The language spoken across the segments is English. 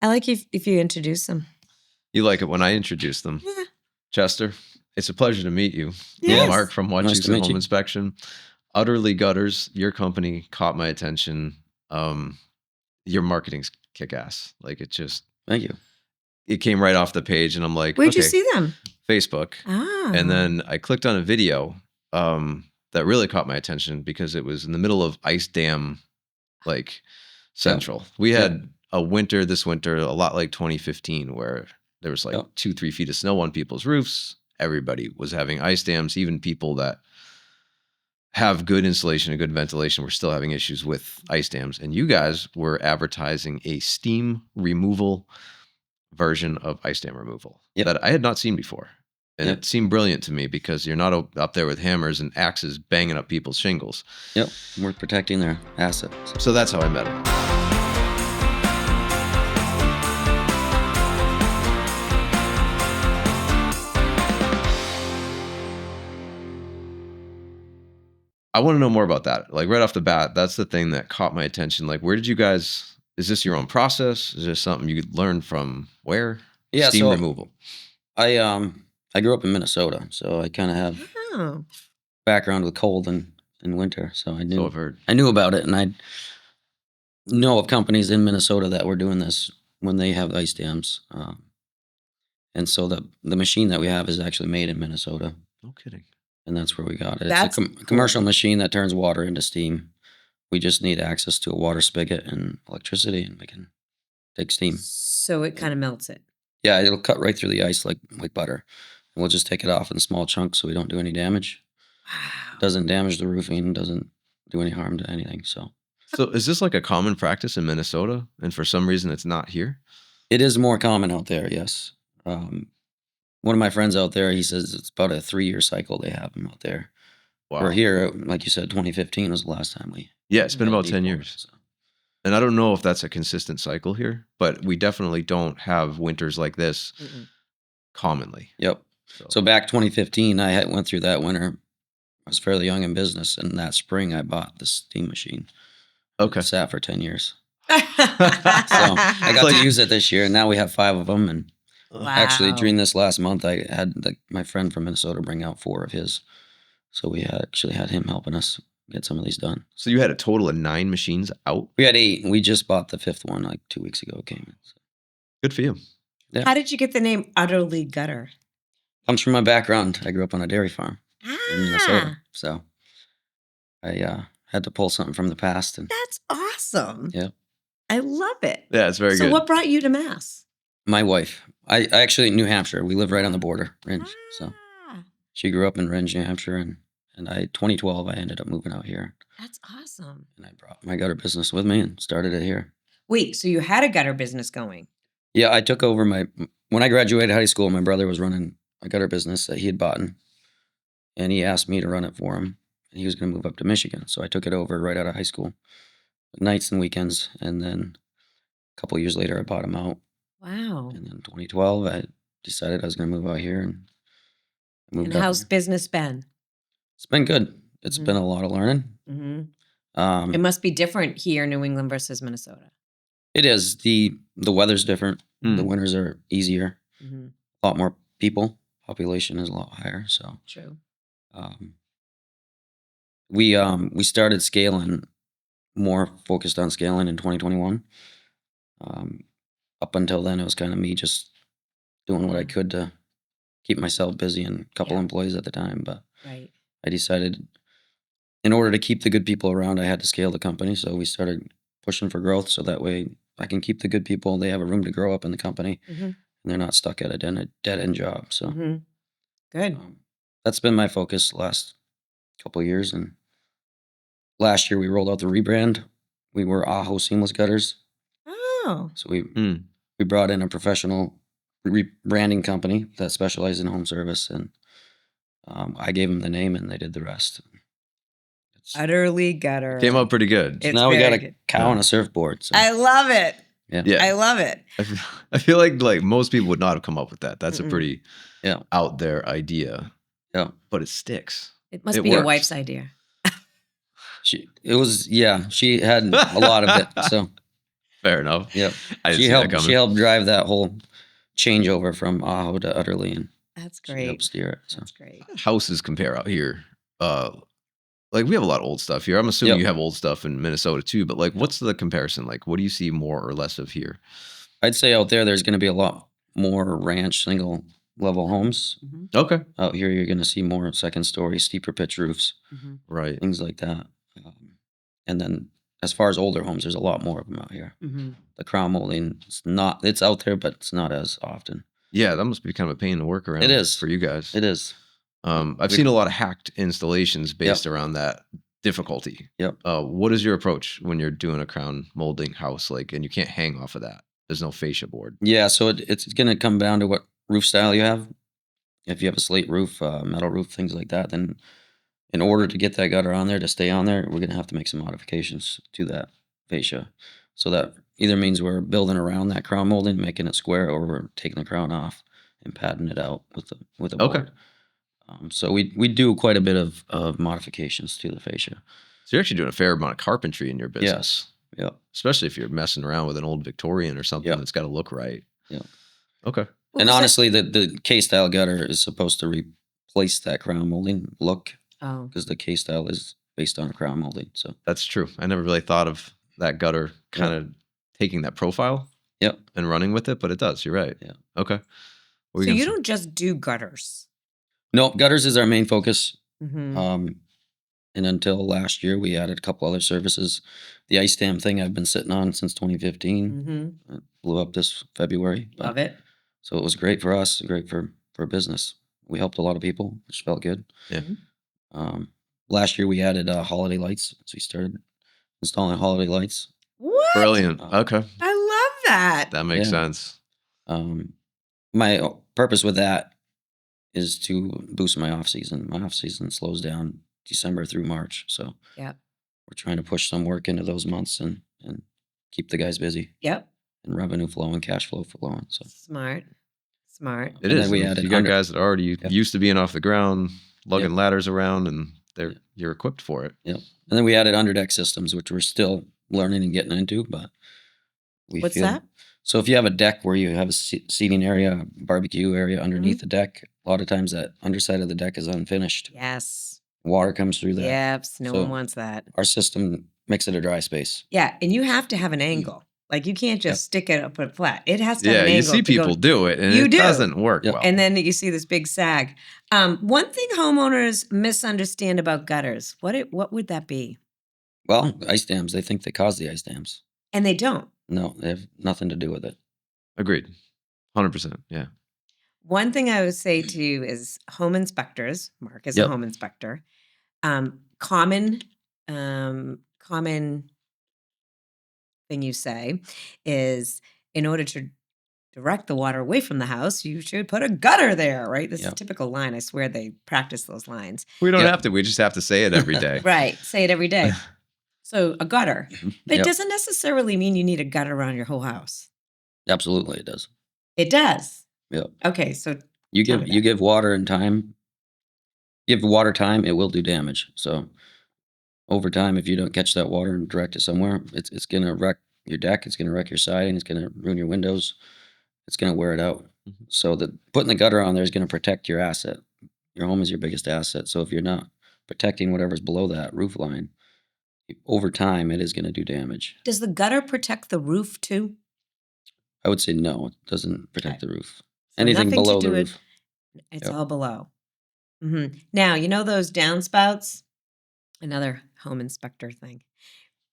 I like if you introduce them. You like it when I introduce them. Yeah. Chester, it's a pleasure to meet you. Yes. Mark from Wachusett Home Inspection. Udderly Gutters, your company caught my attention. Your marketing's kick-ass. Like it just... Thank you. It came right off the page and I'm like, where'd you see them? Facebook. Ah. And then I clicked on a video that really caught my attention because it was in the middle of Ice Dam, like Central. We had a winter this winter, a lot like 2015, where there was like 2-3 feet of snow on people's roofs. Everybody was having ice dams. Even people that have good insulation and good ventilation were still having issues with ice dams. And you guys were advertising a steam removal version of ice dam removal that I had not seen before. And it seemed brilliant to me because you're not up there with hammers and axes banging up people's shingles. Yep, we're protecting their assets. So that's how I met him. I want to know more about that. Like right off the bat, that's the thing that caught my attention. Like, where did you guys... Is this your own process? Is this something you learned from where? Yeah, steam removal. I grew up in Minnesota, so I kind of have background with cold and winter. So I knew So I've heard. I knew about it, and I know of companies in Minnesota that were doing this when they have ice dams. And so the machine that we have is actually made in Minnesota. No kidding. And that's where we got it. It's a commercial machine that turns water into steam. We just need access to a water spigot and electricity, and we can take steam. So it kind of melts it. Yeah, it'll cut right through the ice like butter. And we'll just take it off in small chunks so we don't do any damage. Wow. Doesn't damage the roofing, doesn't do any harm to anything. So is this like a common practice in Minnesota? And for some reason it's not here? It is more common out there, yes. One of my friends out there, he says it's about a 3-year cycle they have them out there. Wow. We're here, like you said, 2015 was the last time we... Yeah, it's been about 10 years. So. And I don't know if that's a consistent cycle here, but we definitely don't have winters like this commonly. Yep. So back 2015, I went through that winter. I was fairly young in business, and that spring I bought this steam machine. Okay. It sat for 10 years. So I got to use it this year, and now we have 5 of them. And actually, during this last month, I had my friend from Minnesota bring out 4 of his. So we actually had him helping us get some of these done. So you had a total of 9 machines out? We had 8. We just bought the 5th one like 2 weeks ago. It came in. So. Good for you. Yeah. How did you get the name Udderly Gutter? Comes from my background. I grew up on a dairy farm in Minnesota. So I had to pull something from the past. And that's awesome. Yeah. I love it. Yeah, it's very good. So what brought you to Mass? My wife. I actually, New Hampshire. We live right on the border, Ringe. So she grew up in Ringe, New Hampshire, and 2012, I ended up moving out here. That's awesome. And I brought my gutter business with me and started it here. Wait, so you had a gutter business going? Yeah, I took over when I graduated high school, my brother was running a gutter business that he had bought, and he asked me to run it for him. And he was going to move up to Michigan. So I took it over right out of high school, nights and weekends. And then a couple of years later, I bought him out. Wow. And then 2012, I decided I was going to move out here. And how's business been? It's been good. It's been a lot of learning. Mm-hmm. It must be different here in New England versus Minnesota. It is. The weather's different. The winters are easier. A lot more people. Population is a lot higher. So true. We started scaling, more focused on scaling in 2021. Up until then, it was kind of me just doing what I could to keep myself busy and a couple employees at the time. But I decided in order to keep the good people around, I had to scale the company. So we started pushing for growth so that way I can keep the good people. They have a room to grow up in the company and they're not stuck at a dead end job. So good. That's been my focus the last couple of years. And last year we rolled out the rebrand. We were Aho Seamless Gutters. Oh. So we brought in a professional rebranding company that specialized in home service, and I gave them the name and they did the rest. Udderly Gutter. Came out pretty good. So now we got a cow and a surfboard. So. I love it. Yeah. I love it. I feel like most people would not have come up with that. That's a pretty out there idea. Yeah. But it sticks. It must be your wife's idea. She had a lot of it. So Fair enough. Yep. I didn't see that coming. She helped drive that whole changeover from Aho to Udderly, and That's she great. helped steer it. So That's great. Houses compare out here. Like we have a lot of old stuff here. I'm assuming you have old stuff in Minnesota too, but like what's the comparison? Like what do you see more or less of here? I'd say out there's going to be a lot more ranch single level homes. Okay. Out here, you're going to see more second story, steeper pitch roofs, right? Things like that. And then as far as older homes, there's a lot more of them out here. The crown molding, it's out there, but it's not as often. Yeah, that must be kind of a pain to work around. It is for you guys. It is. I've seen a lot of hacked installations based around that difficulty. What is your approach when you're doing a crown molding house, like, and you can't hang off of that? There's no fascia board. Yeah, so it's going to come down to what roof style you have. If you have a slate roof, metal roof, things like that, then in order to get that gutter on there, to stay on there, we're going to have to make some modifications to that fascia. So that either means we're building around that crown molding, making it square, or we're taking the crown off and padding it out with a board. So we do quite a bit of modifications to the fascia. So you're actually doing a fair amount of carpentry in your business. Yes. Especially if you're messing around with an old Victorian or something that's got to look right. Okay. And honestly, the K-style gutter is supposed to replace that crown molding look. Because the K-style is based on crown molding. So that's true. I never really thought of that gutter kind of taking that profile. And running with it, but it does. You're right. Okay. So you don't just do gutters. No, gutters is our main focus. And until last year, we added a couple other services. The ice dam thing I've been sitting on since 2015. It blew up this February. Love it. So it was great for us, great for business. We helped a lot of people, which felt good. Last year, we added holiday lights. So we started installing holiday lights. What? Brilliant. Okay. I love that. That makes sense. My purpose with that is to boost my off season. My off season slows down December through March. So we're trying to push some work into those months and keep the guys busy. And revenue flowing, cash flow flowing. So smart. It is. We added you got guys that are already used to being off the ground, lugging ladders around, and you're equipped for it. And then we added underdeck systems, which we're still learning and getting into. But what's that? So if you have a deck where you have a seating area, barbecue area underneath the deck, a lot of times that underside of the deck is unfinished. Yes. Water comes through that. Yep. No one wants that. Our system makes it a dry space. Yeah. And you have to have an angle. Like you can't just stick it up flat. It has to have an angle. Yeah, you see people do it and it doesn't work well. And then you see this big sag. One thing homeowners misunderstand about gutters, what would that be? Well, ice dams, they think they cause the ice dams. And they don't. No, they have nothing to do with it. Agreed. 100%. Yeah. One thing I would say to you is home inspectors, Mark is a home inspector, common thing you say is in order to direct the water away from the house, you should put a gutter there, right? This is a typical line. I swear they practice those lines. We don't have to. We just have to say it every day. Right. Say it every day. So a gutter. But it doesn't necessarily mean you need a gutter around your whole house. Absolutely, it does. It does? Yep. Okay, so you give water and time. Give water time, it will do damage. So over time, if you don't catch that water and direct it somewhere, it's going to wreck your deck. It's going to wreck your siding. It's going to ruin your windows. It's going to wear it out. So putting the gutter on there is going to protect your asset. Your home is your biggest asset. So if you're not protecting whatever's below that roof line, over time, it is going to do damage. Does the gutter protect the roof too? I would say no. It doesn't protect the roof. So anything below the roof. It's all below. Now, you know those downspouts? Another home inspector thing.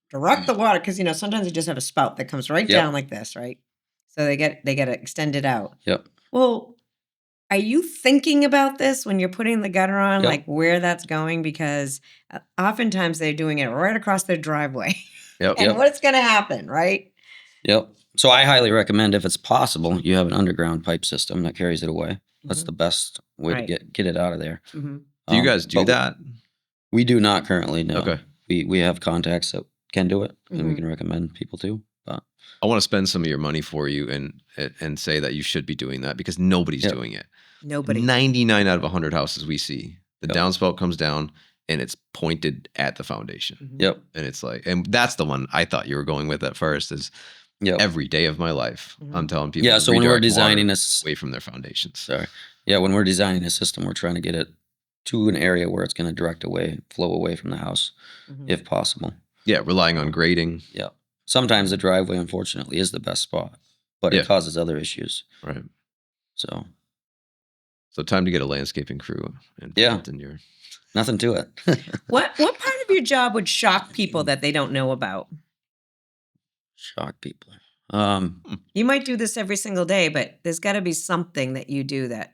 Direct the water, because sometimes you just have a spout that comes right down like this, right? So they get it extended out. Well, are you thinking about this when you're putting the gutter on, like where that's going? Because oftentimes they're doing it right across their driveway. And what's going to happen, right? So I highly recommend, if it's possible, you have an underground pipe system that carries it away. That's the best way to get it out of there. Do you guys do that? We do not currently, no. Okay. We have contacts that can do it, and we can recommend people to. But I want to spend some of your money for you and say that you should be doing that, because nobody's doing it. Nobody. 99 out of 100 houses we see, the downspout comes down and it's pointed at the foundation. And it's like, and that's the one I thought you were going with at first, is Yep. every day of my life. I'm telling people Yeah, to so when we're redirect designing water this, away from their foundations. sorry. Yeah, when we're designing a system, we're trying to get it to an area where it's going to flow away from the house, if possible. Yeah, relying on grading. Yeah. Sometimes the driveway, unfortunately, is the best spot, but Yeah. it causes other issues. Right. So time to get a landscaping crew involved in your. nothing to it. What part of your job would shock people that they don't know about? Shock people. You might do this every single day, but there's got to be something that you do that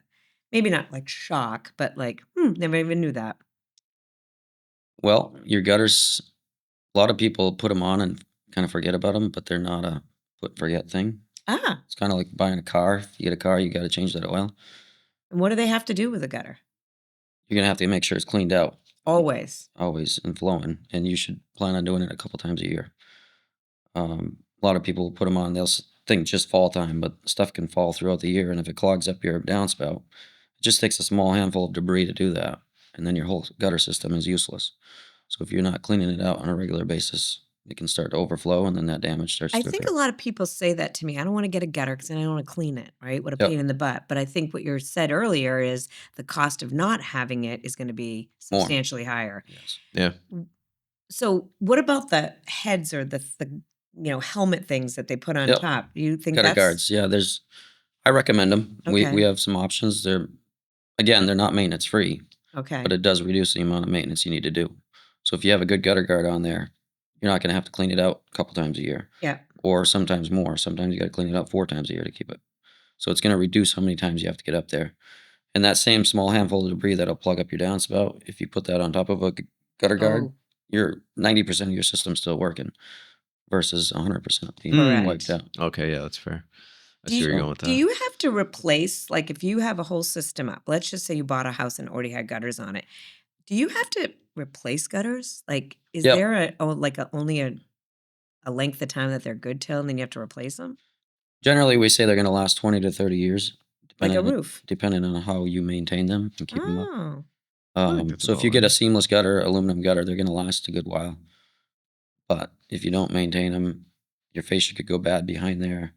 maybe not like shock, but like, never even knew that. Well, your gutters, a lot of people put them on and kind of forget about them, but they're not a put forget thing. Ah, It's kind of like buying a car. If you get a car, you got to change that oil. and what do they have to do with a gutter? You're going to have to make sure it's cleaned out Always. always and flowing, and you should plan on doing it a couple times a year. A lot of people put them on, they'll think just fall time, but stuff can fall throughout the year, and if it clogs up your downspout, it just takes a small handful of debris to do that, and then your whole gutter system is useless. So if you're not cleaning it out on a regular basis, it can start to overflow, and then that damage starts I to think occur. a lot of people say that to me. I don't want to get a gutter because then I don't want to clean it, right? What a Yep. pain in the butt. But I think what you said earlier is the cost of not having it is going to be More. substantially higher. Yes. Yeah. So what about the heads or the helmet things that they put on Yep. top? Do you think Gutter that's guards, yeah, I recommend them. We Okay. have some options. They're not maintenance free, okay? but it does reduce the amount of maintenance you need to do. So if you have a good gutter guard on there, you're not going to have to clean it out a couple times a year, Yeah. or sometimes more. Sometimes you got to clean it out 4 times a year to keep it. So it's going to reduce how many times you have to get up there. And that same small handful of debris that'll plug up your downspout, if you put that on top of a gutter guard, Oh, you're 90% of your system's still working versus 100% being Correct. wiped out. Okay. Yeah, that's fair. I Do see you- where you're going with that. do you have to replace, like if you have a whole system up, let's just say you bought a house and already had gutters on it. Do you have to replace gutters? Like, is Yep. there only a length of time that they're good till and then you have to replace them? Generally, we say they're going to last 20 to 30 years, Like a depending, roof? depending on how you maintain them and keep them up. Oh, I think that's So if about you get a right. seamless gutter, aluminum gutter, they're going to last a good while. But if you don't maintain them, your fascia could go bad behind there.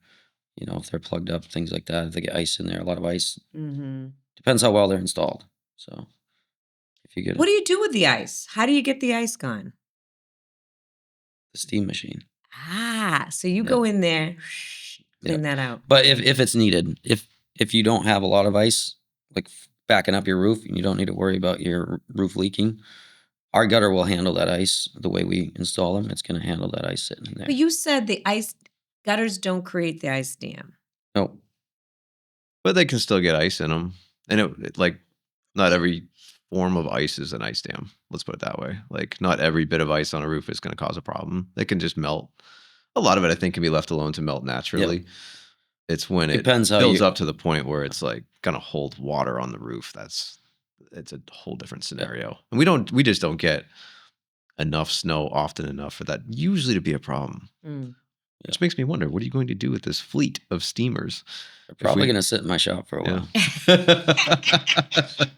You know, if they're plugged up, things like that. If they get ice in there, a lot of ice. mm-hmm. Depends how well they're installed. So if you get What do you do with the ice? How do you get the ice gone? the steam machine. Ah, so you Yeah. go in there, clean that out. But if it's needed, if you don't have a lot of ice, like backing up your roof, and you don't need to worry about your roof leaking, our gutter will handle that ice the way we install them. It's going to handle that ice sitting in there. But you said the ice gutters don't create the ice dam. No, But they can still get ice in them. And it like, not every form of ice is an ice dam. Let's put it that way. Like, not every bit of ice on a roof is going to cause a problem. They can just melt. A lot of it, I think, can be left alone to melt naturally. It's when it Depends how builds you- up to the point where it's like going to hold water on the roof. It's a whole different scenario. And we just don't get enough snow often enough for that usually to be a problem. Which makes me wonder, what are you going to do with this fleet of steamers? they're probably going to sit in my shop for a while. Yeah.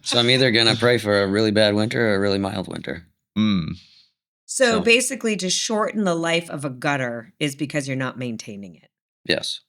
So I'm either going to pray for a really bad winter or a really mild winter. So So- basically, to shorten the life of a gutter is because you're not maintaining it. Yes,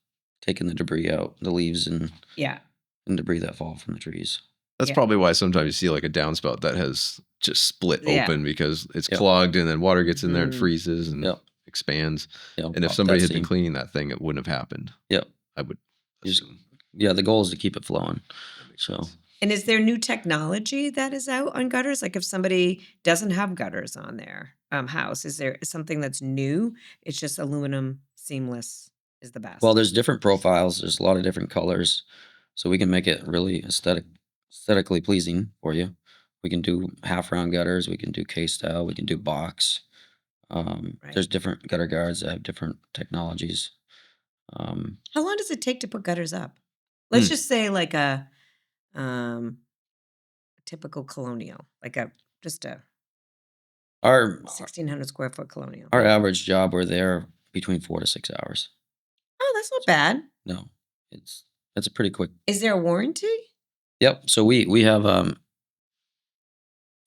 taking the debris out, the leaves and Yeah. debris that fall from the trees. That's Yeah. probably why sometimes you see like a downspout that has just split Yeah. open because it's Yep. clogged and then water gets in there and Mhm. freezes and Yep. expands. Yeah, And if somebody had been cleaning that thing, it wouldn't have happened. Yep. I would You just- assume. Yeah, the goal is to keep it flowing. That makes So sense. And is there new technology that is out on gutters? Like if somebody doesn't have gutters on their house, is there something that's new? It's just aluminum seamless is the best. well, there's different profiles. There's a lot of different colors, so we can make it really aesthetically pleasing for you. We can do half round gutters. We can do K style. We can do box. Right. There's different gutter guards that have different technologies. How long does it take to put gutters up? Let's just say like a typical colonial, like just a Our 1,600 square foot colonial. our average job, we're there between 4 to 6 hours. Oh, that's not bad. No, it's a pretty quick. Is there a warranty? Yep. So we have a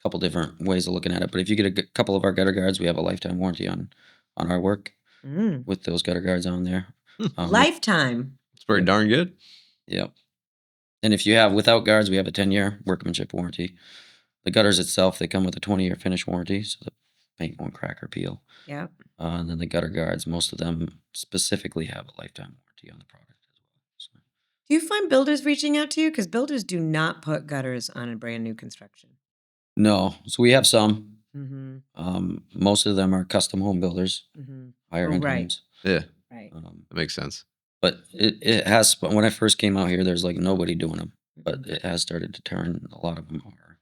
couple different ways of looking at it, but if you get a couple of our gutter guards, we have a lifetime warranty on our work Mm. with those gutter guards on there. Lifetime. It's pretty darn good. Yep. And if you have without guards, we have a 10-year workmanship warranty. The gutters itself, they come with a 20-year finish warranty, so the paint won't crack or peel. Yep. And then the gutter guards, most of them specifically have a lifetime warranty on the product as well. So. Do you find builders reaching out to you? Because builders do not put gutters on a brand new construction. No. So we have some. Mm-hmm. Most of them are custom home builders, higher end right. homes. Yeah. Right. That makes sense. But it has, when I first came out here, there's like nobody doing them. But it has started to turn. A lot of them are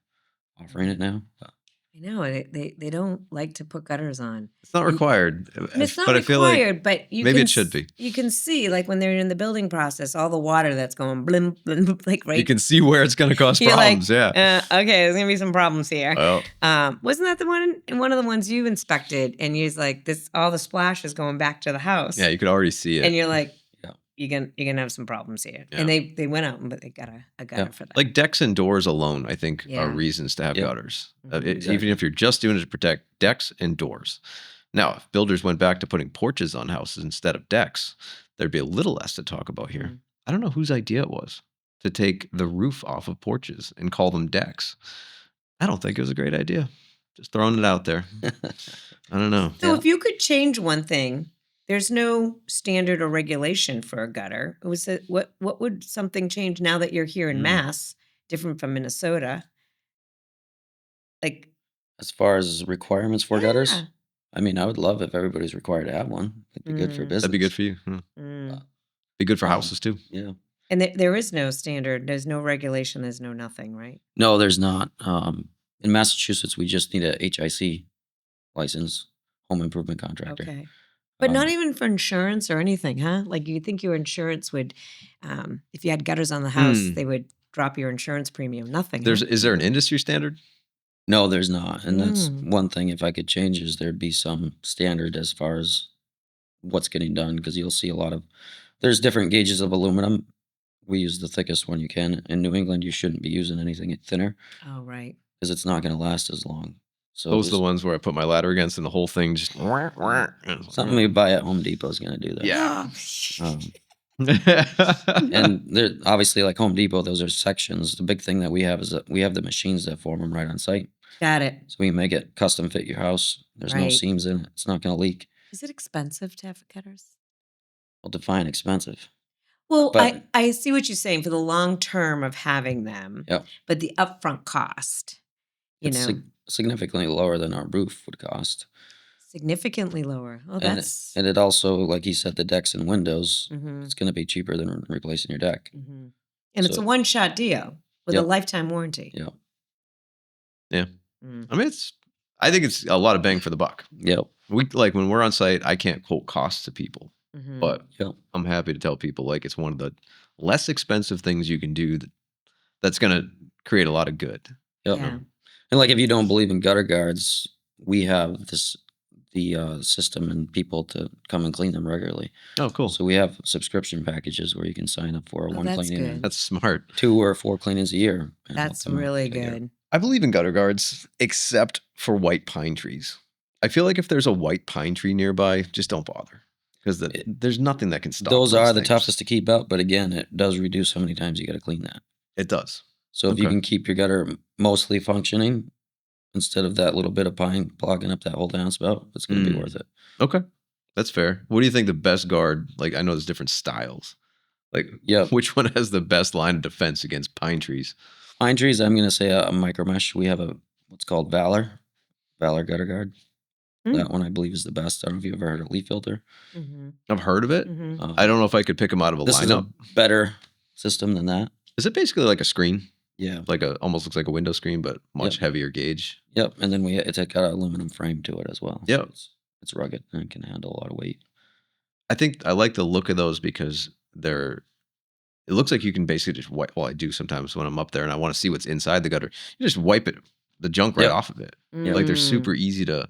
offering it now. I know they don't like to put gutters on. It's not required. And it's not but required, I feel like but you maybe can, it should be. You can see, like when they're in the building process, all the water that's going blim, blim, like right. You can see where it's going to cause problems. Like, yeah. Okay, there's gonna be some problems here. Well, Wasn't that the one of the ones you inspected? And you're like, this, all the splash is going back to the house. yeah, you could already see it. And you're like, you're gonna have some problems here. Yeah. And they went out, but they got a gutter for that. Like decks and doors alone, I think, are reasons to have gutters. Exactly. Even if you're just doing it to protect decks and doors. Now, if builders went back to putting porches on houses instead of decks, there'd be a little less to talk about here. I don't know whose idea it was to take the roof off of porches and call them decks. I don't think it was a great idea. Just throwing it out there. I don't know. So if you could change one thing, there's no standard or regulation for a gutter. What would something change now that you're here in Mass, different from Minnesota? Like, as far as requirements for gutters, I mean, I would love if everybody's required to have one. It'd be good for business. That'd be good for you. Be good for houses too. Yeah. And there is no standard. There's no regulation. There's no nothing, right? No, there's not. In Massachusetts, we just need a HIC license, home improvement contractor. Okay. But not even for insurance or anything, huh? Like you think your insurance would, if you had gutters on the house, they would drop your insurance premium. Nothing. Is there an industry standard? No, there's not. And that's one thing, if I could change, is there'd be some standard as far as what's getting done. Because you'll see there's different gauges of aluminum. We use the thickest one you can. In New England, you shouldn't be using anything thinner. Oh, right. Because it's not going to last as long. So those are the ones where I put my ladder against and the whole thing just... Something we buy at Home Depot is going to do that. Yeah. And they're obviously, like Home Depot, those are sections. The big thing that we have is that we have the machines that form them right on site. Got it. So we can make it custom fit your house. There's no seams in it. It's not going to leak. Is it expensive to have gutters? Well, define expensive. Well, I see what you're saying for the long term of having them. Yep. But the upfront cost, it's significantly lower than our roof would cost. Significantly lower. Oh, that's... And it also, like he said, the decks and windows, it's going to be cheaper than replacing your deck. And it's a one-shot deal with a lifetime warranty. Yep. Yeah. I mean, I think it's a lot of bang for the buck. Yep. When we're on site, I can't quote costs to people, but I'm happy to tell people like it's one of the less expensive things you can do that's going to create a lot of good. Yep. Yeah. And like if you don't believe in gutter guards, we have the system and people to come and clean them regularly. Oh, cool. So we have subscription packages where you can sign up for one cleaning. Good. That's smart. 2 or 4 cleanings a year. That's really good. I believe in gutter guards, except for white pine trees. I feel like if there's a white pine tree nearby, just don't bother. Because there's nothing that can stop those are the toughest to keep out, but again, it does reduce how many times you got to clean that. It does. So if you can keep your gutter mostly functioning, instead of that little bit of pine blocking up that whole downspout, it's going to be worth it. Okay. That's fair. What do you think the best guard, like I know there's different styles. Like which one has the best line of defense against pine trees? Pine trees, I'm going to say a micro mesh. We have what's called Valor gutter guard. That one I believe is the best. I don't know if you've ever heard of leaf filter. I've heard of it. I don't know if I could pick them out of a this lineup. Is a better system than that. Is it basically like a screen? Yeah. Almost looks like a window screen, but much heavier gauge. Yep. And then it's got an aluminum frame to it as well. Yep. So it's rugged and it can handle a lot of weight. I think I like the look of those because it looks like you can basically just wipe. Well, I do sometimes when I'm up there and I want to see what's inside the gutter. You just wipe the junk right off of it. Like they're super easy to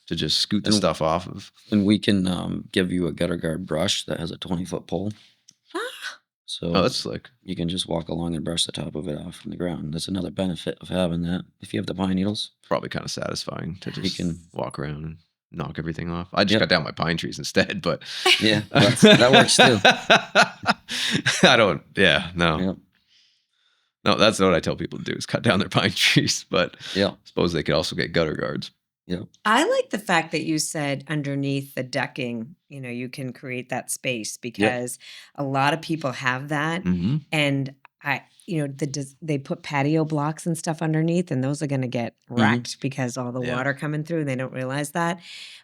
just scoot the stuff off of. And we can give you a gutter guard brush that has a 20-foot pole. So that's slick. You can just walk along and brush the top of it off from the ground. That's another benefit of having that. If you have the pine needles, probably kind of satisfying to just walk around. knock everything off. I just Yep. cut down my pine trees instead, but Yeah, that works too. I don't. Yeah, no, Yep. no. That's what I tell people to do is cut down their pine trees. But Yeah. I suppose they could also get gutter guards. Yep. I like the fact that you said underneath the decking, you can create that space because a lot of people have that. Mm-hmm. And they put patio blocks and stuff underneath, and those are going to get wrecked because all the water coming through, and they don't realize that.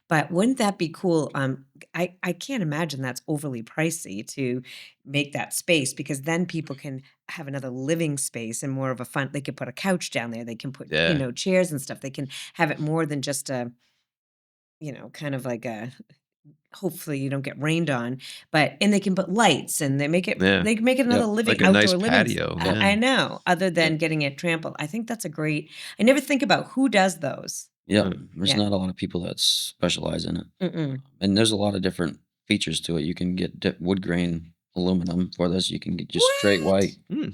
But wouldn't that be cool? I can't imagine that's overly pricey to make that space, because then people can have another living space and more of a fun. They could put a couch down there. They can put chairs and stuff. They can have it more than just a kind of like a. Hopefully you don't get rained on, and they can put lights, and they can make it another living like a outdoor nice living. patio. I know, other than getting it trampled. I think that's a great. I never think about who does those. Yeah, there's not a lot of people that specialize in it, and there's a lot of different features to it. You can get wood grain aluminum for this. You can get just straight white. You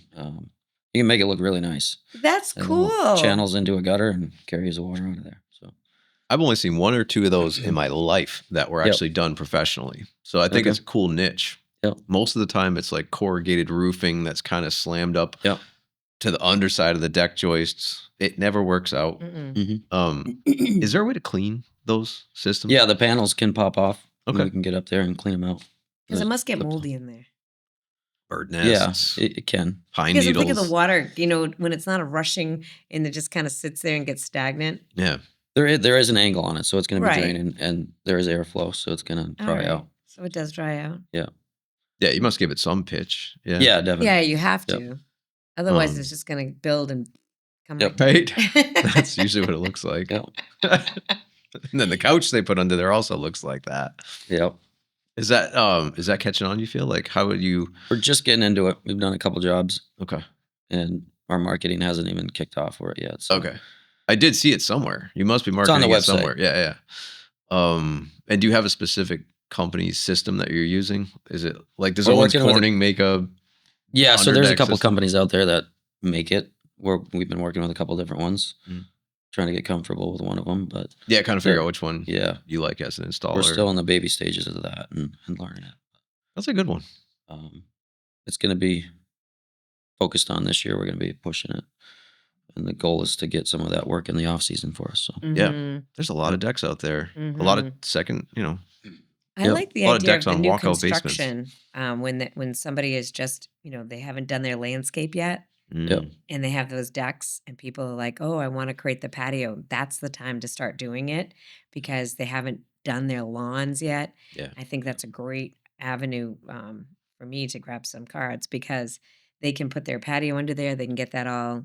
can make it look really nice. That's cool. Channels into a gutter and carries the water out of there. So I've only seen 1 or 2 of those in my life that were actually done professionally. So I think it's a cool niche. Yep. Most of the time it's like corrugated roofing that's kind of slammed up to the underside of the deck joists. It never works out. Is there a way to clean those systems? Yeah, the panels can pop off. Okay. We can get up there and clean them out. Because it must get moldy in there. Bird nests. Yeah, it can. Pine because needles. Think of the water, when it's not a rushing and it just kind of sits there and gets stagnant. Yeah. There is an angle on it, so it's going to be draining, and there is airflow, so it's going to dry out. So it does dry out. Yeah. Yeah, you must give it some pitch. Yeah. Yeah, definitely. Yeah, you have to. Otherwise, it's just going to build and come right. That's usually what it looks like. Yep. And then the couch they put under there also looks like that. Yep. Is that catching on, you feel? Like, how would you... We're just getting into it. We've done a couple jobs. Okay. And our marketing hasn't even kicked off for it yet. So. Okay. I did see it somewhere. You must be marketing it's on the website. somewhere. Yeah. And do you have a specific company system that you're using? Is it like, does Owens Corning make a... Yeah, so there's a couple system? companies out there that make it. We've been working with a couple different ones, trying to get comfortable with one of them. But yeah, kind of figure out which one you like as an installer. We're still in the baby stages of that and learning it. That's a good one. It's going to be focused on this year. We're going to be pushing it. And the goal is to get some of that work in the off season for us. So yeah, there's a lot of decks out there. A lot of second, I like the idea of the new walkout construction when somebody is just, they haven't done their landscape yet. Yep. And they have those decks and people are like, oh, I want to create the patio. That's the time to start doing it because they haven't done their lawns yet. Yeah. I think that's a great avenue for me to grab some cards because they can put their patio under there. They can get that all,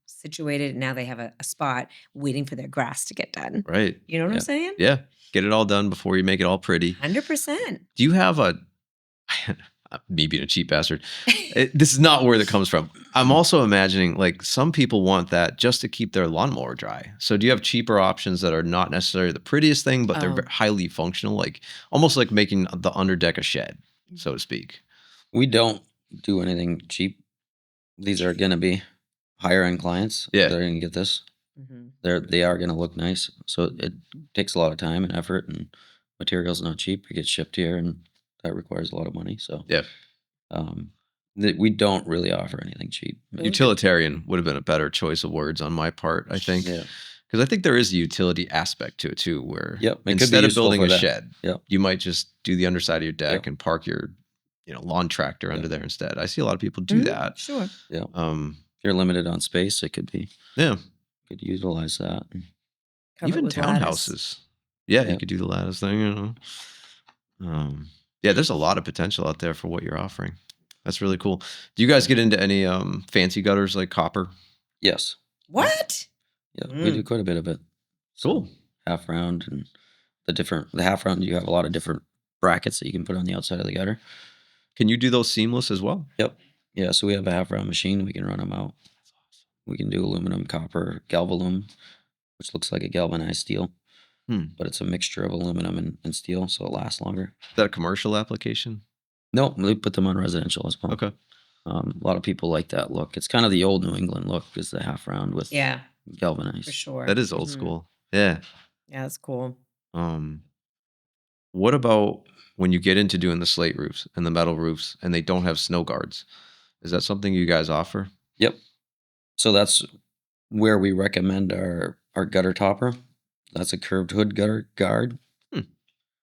situated. Now they have a spot waiting for their grass to get done. Right. You know what I'm saying? Yeah. Get it all done before you make it all pretty. 100%. Do you have me being a cheap bastard, this is not where that comes from. I'm also imagining like some people want that just to keep their lawnmower dry. So do you have cheaper options that are not necessarily the prettiest thing, but they're highly functional, like almost like making the underdeck a shed, so to speak? We don't do anything cheap. These are going to be higher end clients. Yeah. They're going to get this. They are going to look nice. So it takes a lot of time and effort, and material's not cheap. It gets shipped here, and that requires a lot of money. So yeah, we don't really offer anything cheap. Utilitarian would have been a better choice of words on my part, I think. Yeah. Because I think there is a utility aspect to it too, where instead instead of building a shed, yep, you might just do the underside of your deck and park your lawn tractor under there instead. I see a lot of people do that. Sure. Yeah. If you're limited on space, it could be. Yeah. Could utilize that. Even townhouses. Yeah, you could do the lattice thing. Yeah, there's a lot of potential out there for what you're offering. That's really cool. Do you guys get into any fancy gutters like copper? Yes. What? Yeah, we do quite a bit of it. Cool. So, half round and the half round, you have a lot of different brackets that you can put on the outside of the gutter. Can you do those seamless as well? Yep. Yeah, so we have a half round machine. We can run them out. That's awesome. We can do aluminum, copper, galvalume, which looks like a galvanized steel. But it's a mixture of aluminum and steel, so it lasts longer. Is that a commercial application? No, we put them on residential as well. Okay. A lot of people like that look. It's kind of the old New England look, is the half round with galvanized. For sure. That is old school. Yeah. Yeah, that's cool. What about when you get into doing the slate roofs and the metal roofs and they don't have snow guards? Is that something you guys offer? Yep. So that's where we recommend our gutter topper. That's a curved hood gutter guard. Hmm.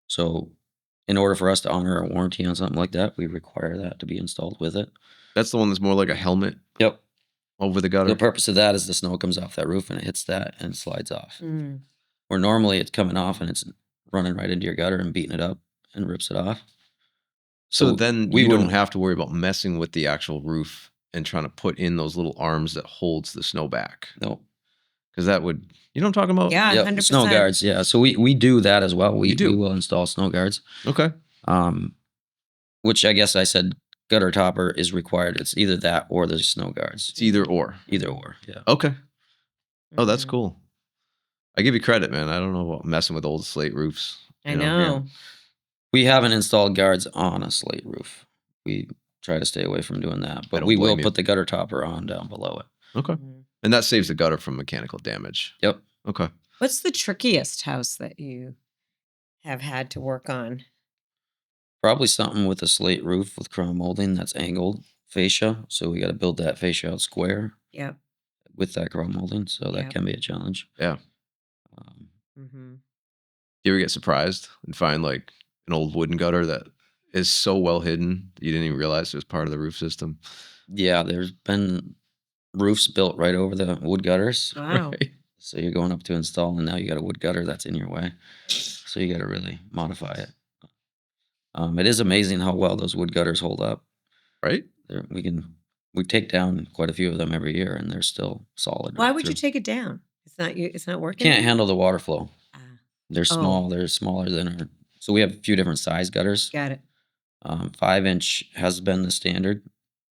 So in order for us to honor a warranty on something like that, we require that to be installed with it. That's the one that's more like a helmet Yep. over the gutter. The purpose of that is the snow comes off that roof and it hits that and slides off. Mm. Where normally it's coming off and it's running right into your gutter and beating it up and rips it off. So then we you don't wouldn't have to worry about messing with the actual roof and trying to put in those little arms that holds the snow back. No. Because that would, you know what I'm talking about? Yeah, Yep, 100%. snow guards. Yeah, so we do that as well. We You do? we will install snow guards. Okay. Which I guess I said gutter topper is required. It's either that or the snow guards. It's either or. Either or. Yeah. Okay. Oh, that's Mhm. cool. I give you credit, man. I don't know about messing with old slate roofs. I you know. We haven't installed guards on a slate roof. We try to stay away from doing that, but don't we will blame you. put the gutter topper on down below it. Okay. Mhm. And that saves the gutter from mechanical damage. Yep. Okay. What's the trickiest house that you have had to work on? Probably something with a slate roof with chrome molding that's angled fascia. So we got to build that fascia out square Yep. with that chrome molding. So that Yep. can be a challenge. Yeah. Mm-hmm. Do you ever get surprised and find like an old wooden gutter that is so well hidden that you didn't even realize it was part of the roof system? Yeah, there's been roofs built right over the wood gutters. Wow. Right? So you're going up to install, and now you got a wood gutter that's in your way. So you got to really modify it. It is amazing how well those wood gutters hold up. Right? We take down quite a few of them every year, and they're still solid. Why right would you through. take it down? It's not working. Can't handle the water flow. Ah, They're small. They're smaller than our. So we have a few different size gutters. got it. 5-inch has been the standard,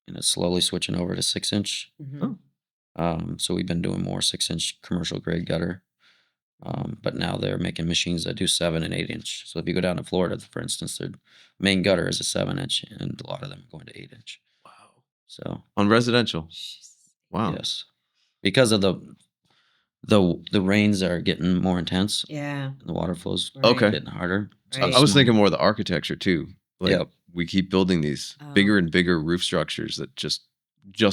and it's slowly switching over to 6-inch. Mhm. So we've been doing more 6-inch commercial grade gutter. But now they're making machines that do 7 and 8-inch. So if you go down to Florida, for instance, their main gutter is a 7-inch, and a lot of them are going to 8-inch. Wow. So On residential. Jeez. Wow. yes, because of the rains are getting more intense. Yeah. And the water flows Okay. getting harder. So Right. I was snow- thinking more of the architecture too. Like Yep. we keep building these Oh. bigger and bigger roof structures that just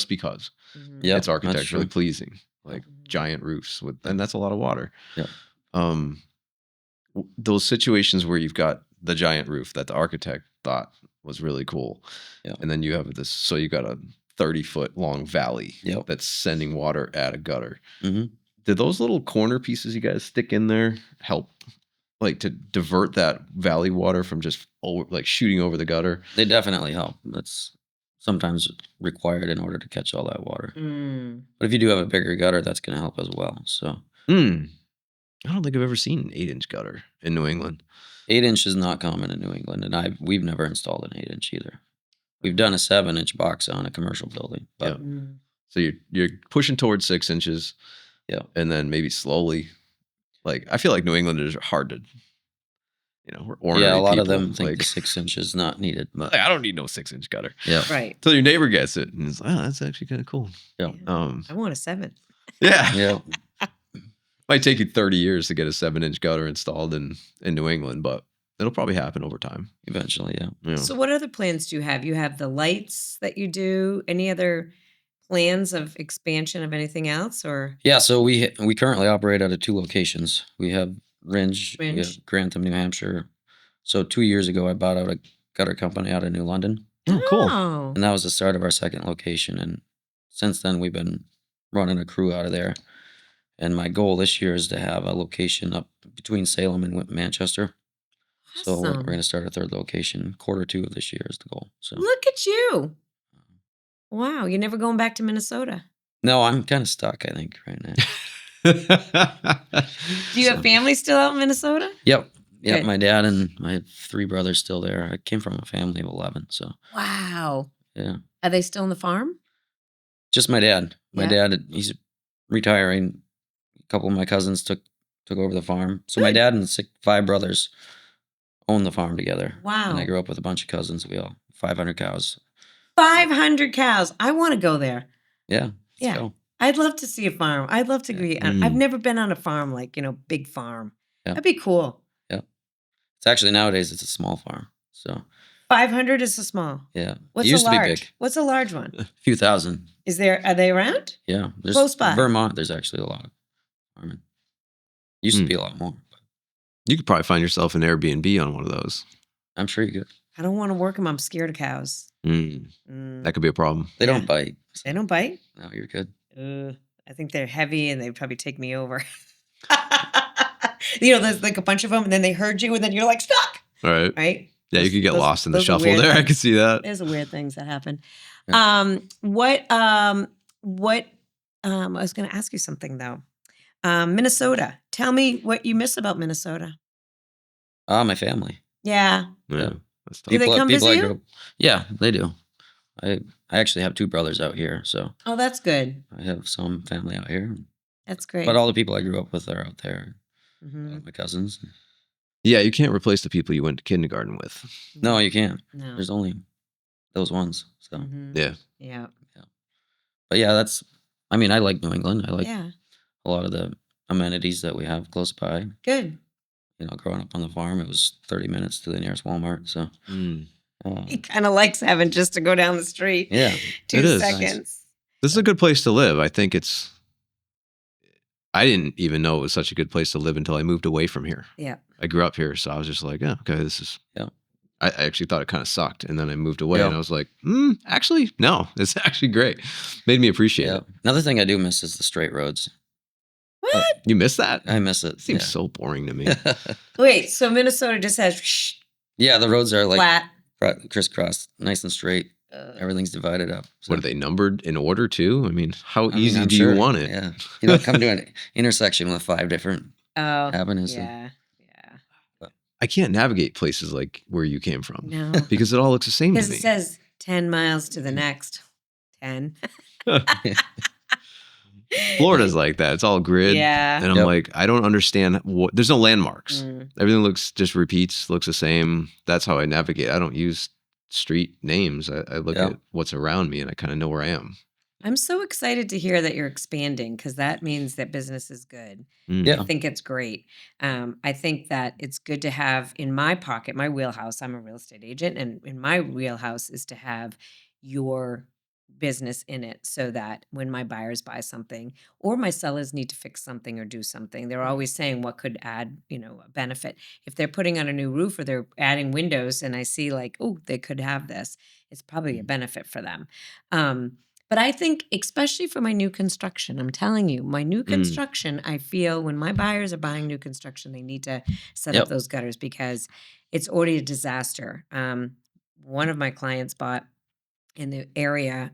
because Mhm. Yep, it's that's architecturally true. pleasing. Like Mhm. giant roofs and that's a lot of water. Yep. Those situations where you've got the giant roof that the architect thought was really cool. Yep. And then you have so you got a 30-foot long valley Yep. that's sending water at a gutter. Mhm. Did those little corner pieces you guys stick in there help like to divert that valley water from just shooting over the gutter? They definitely help. That's sometimes required in order to catch all that water. Mm. But if you do have a bigger gutter, that's going to help as well. So I don't think I've ever seen an 8-inch gutter in New England. 8-inch is not common in New England, and we've never installed an 8-inch either. We've done a 7-inch box on a commercial building, but Mm. So you're pushing towards 6 inches. Yeah. And then maybe slowly. Like I feel like New Englanders are hard to, we're ornery yeah, a lot of people. them think like, the 6-inch is not needed. But I don't need no 6-inch gutter. yeah, Right. Until your neighbor gets it, and it's like, oh, that's actually kind of cool. yeah, I want a 7. Yeah. yeah. Might take you 30 years to get a 7-inch gutter installed in New England, but it'll probably happen over time. Eventually, yeah. Yeah. So what other plans do you have? You have the lights that you do. Any other plans of expansion of anything else or? Yeah, so we currently operate out of 2 locations. We have Ringe, we have Ringe. Grantham, New Hampshire. So 2 years ago, I bought out a gutter company out of New London, Oh, cool. Oh. and that was the start of our second location. And since then, we've been running a crew out of there. And my goal this year is to have a location up between Salem and Manchester. So we're Awesome. going to start a 3rd location. Q2 of this year is the goal. So Look at you. Wow. You're never going back to Minnesota. no, I'm kind of stuck, I think, right now. Do you have family still out in Minnesota? Yep. Good. My dad and my 3 brothers still there. I came from a family of 11, so Wow. yeah. Are they still on the farm? Just my dad. My Yeah. dad, he's retiring. A couple of my cousins took over the farm. So my Good. dad and 5 brothers own the farm together. Wow. And I grew up with a bunch of cousins. We all 500 cows. 500 cows. I want to go there. Yeah. Yeah. Go. I'd love to see a farm. I'd love to be. I've never been on a farm, like, big farm. Yeah. That'd be cool. Yeah. It's actually nowadays it's a small farm. So 500 is a small. yeah. What's It used a to large? be big. What's a large one? A few thousand. Are they around? Yeah. There's Close by. Vermont, there's actually a lot of farming. Used to be a lot more. But You could probably find yourself an Airbnb on one of those. I'm sure you could. I don't want to work them. I'm scared of cows. That could be a problem. They don't bite. They don't bite? No, you're good. I think they're heavy and they'd probably take me over. You know, there's like a bunch of them and then they herd you and then you're like stuck. All right. Right? Yeah, you could get lost in the those are shuffle weird there. I things. could see that. There's weird things that happen. Yeah. I was going to ask you something though. Minnesota. Tell me what you miss about Minnesota. My family. Yeah. Yeah. That's tough. Do they come visit I you? grew up- Yeah, they do. I actually have 2 brothers out here, so Oh, that's good. I have some family out here. That's great. But all the people I grew up with are out there. Mhm. My cousins. Yeah, you can't replace the people you went to kindergarten with. No, you can't. No. There's only those ones. So, Mhm. Yeah. Yeah. but yeah, I like New England. I like Yeah. a lot of the amenities that we have close by. Good. You know, growing up on the farm, it was 30 minutes to the nearest Walmart. So, He kind of likes having just to go down the street. yeah. 2 It is. seconds. This is a good place to live. I think I didn't even know it was such a good place to live until I moved away from here. Yeah. I grew up here, so I was just like, yeah, okay, this is. Yeah. I actually thought it kind of sucked, and then I moved away, Yeah. and I was like, actually, no, it's actually great. Made me appreciate Yeah. it. Another thing I do miss is the straight roads. What? You miss that? I miss it. Seems so boring to me. Wait, so Minnesota just has Yeah, the roads are like flat. crisscross, nice and straight. Everything's divided up. So, What are they numbered in order too? I mean, how I mean, easy I'm do sure, you want it? Yeah. You know, come to an intersection with 5 different Oh, avenues. yeah. I can't navigate places like where you came from No. because it all looks the same to Because me. it says 10 miles to the next 10. Florida's like that. It's all grid. Yeah. And I'm like, I don't understand there's no landmarks. Mm. Everything just repeats, looks the same. That's how I navigate. I don't use street names. I look at what's around me and I kind of know where I am. I'm so excited to hear that you're expanding because that means that business is good. Yeah. I think it's great. I think that it's good to have in my pocket, my wheelhouse. I'm a real estate agent, and in my wheelhouse is to have your business in it so that when my buyers buy something or my sellers need to fix something or do something, they're always saying what could add, a benefit. If they're putting on a new roof or they're adding windows and I see like, oh, they could have this, it's probably a benefit for them. But I think, especially for my new construction, I'm telling you, my new construction, I feel when my buyers are buying new construction, they need to set up those gutters because it's already a disaster. One of my clients bought in the area,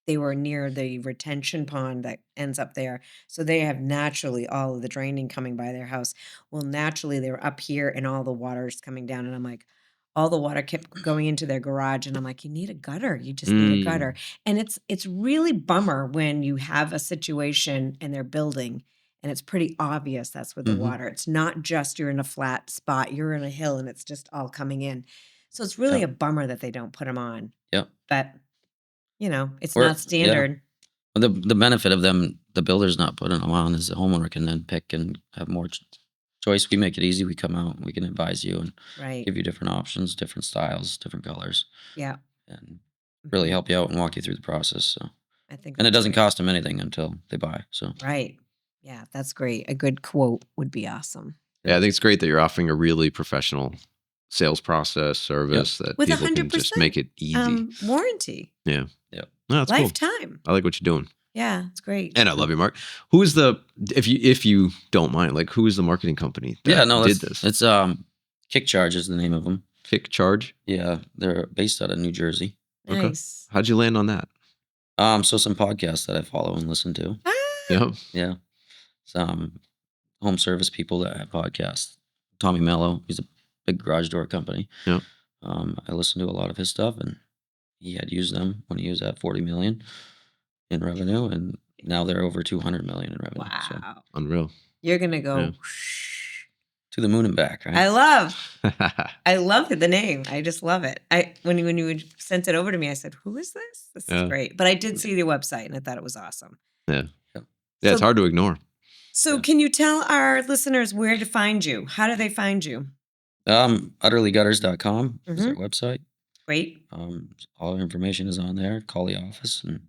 they were near the retention pond that ends up there. So they have naturally all of the draining coming by their house. Well, naturally, they were up here and all the water is coming down. And I'm like, all the water kept going into their garage. And I'm like, you need a gutter. You just need a gutter. And it's really bummer when you have a situation and they're building and it's pretty obvious that's with the water. It's not just you're in a flat spot, you're in a hill and it's just all coming in. So it's really a bummer that they don't put them on. Yep. But, it's not standard. The benefit of them, the builder's not putting them on, is the homeowner can then pick and have more choice. We make it easy. We come out, we can advise you and give you different options, different styles, different colors. Yeah. And really help you out and walk you through the process. So I think and it doesn't cost them anything until they buy. So right. Yeah, that's great. A good quote would be awesome. Yeah, I think it's great that you're offering a really professional sales process service that With people can just 100%, make it easy. Warranty. Yeah. Yep. No, that's cool. Lifetime. I like what you're doing. Yeah, it's great. And I love you, Mark. Who is if you don't mind, like who is the marketing company that did this? It's Kick Charge is the name of them. Kick Charge? Yeah, they're based out of New Jersey. Nice. How'd you land on that? So some podcasts that I follow and listen to. Yeah. Yeah. Some home service people that have podcasts. Tommy Mello, he's a big garage door company. Yeah. I listened to a lot of his stuff, and he had used them when he was at 40 million in revenue, and now they're over 200 million in revenue. Wow. So, Unreal. You're going to go Yeah. to the moon and back, right? I love the name. I just love it. When you sent it over to me, I said, "Who is this? This is great." But I did see the website and I thought it was awesome. Yeah. Yeah, it's hard to ignore. So Yeah. can you tell our listeners where to find you? How do they find you? Udderlygutters.com is our Mhm. website. Great. All our information is on there. Call the office, and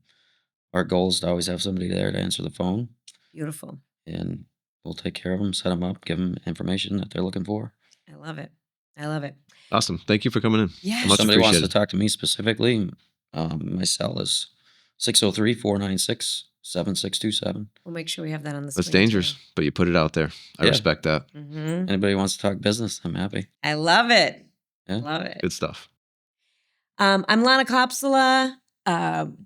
our goal is to always have somebody there to answer the phone, Beautiful. and we'll take care of them, set them up, give them information that they're looking for. I love it. I love it. Awesome. Thank you for coming in. Yeah. If Much somebody wants to appreciated. talk to me specifically, my cell is 603-496-7627. We'll make sure we have that on the That's screen, dangerous, too. but you put it out there. I Yeah. respect that. Mhm. Anybody wants to talk business, I'm happy. I love it. Yeah. Love it. Good stuff. I'm Lana Kopsala,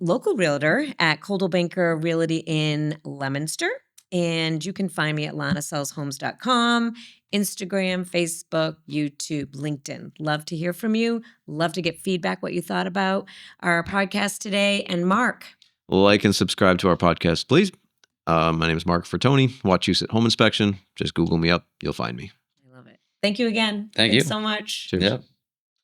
local realtor at Coldwell Banker Realty in Leominster. And you can find me at lanasellshomes.com, Instagram, Facebook, YouTube, LinkedIn. Love to hear from you. Love to get feedback, what you thought about our podcast today. And Mark. Like and subscribe to our podcast, please. My name is Mark Fratoni, Wachusett Home Inspection. Just Google me up. You'll find me. I love it. Thank you again. Thank Thanks you. so much. Cheers. Yep.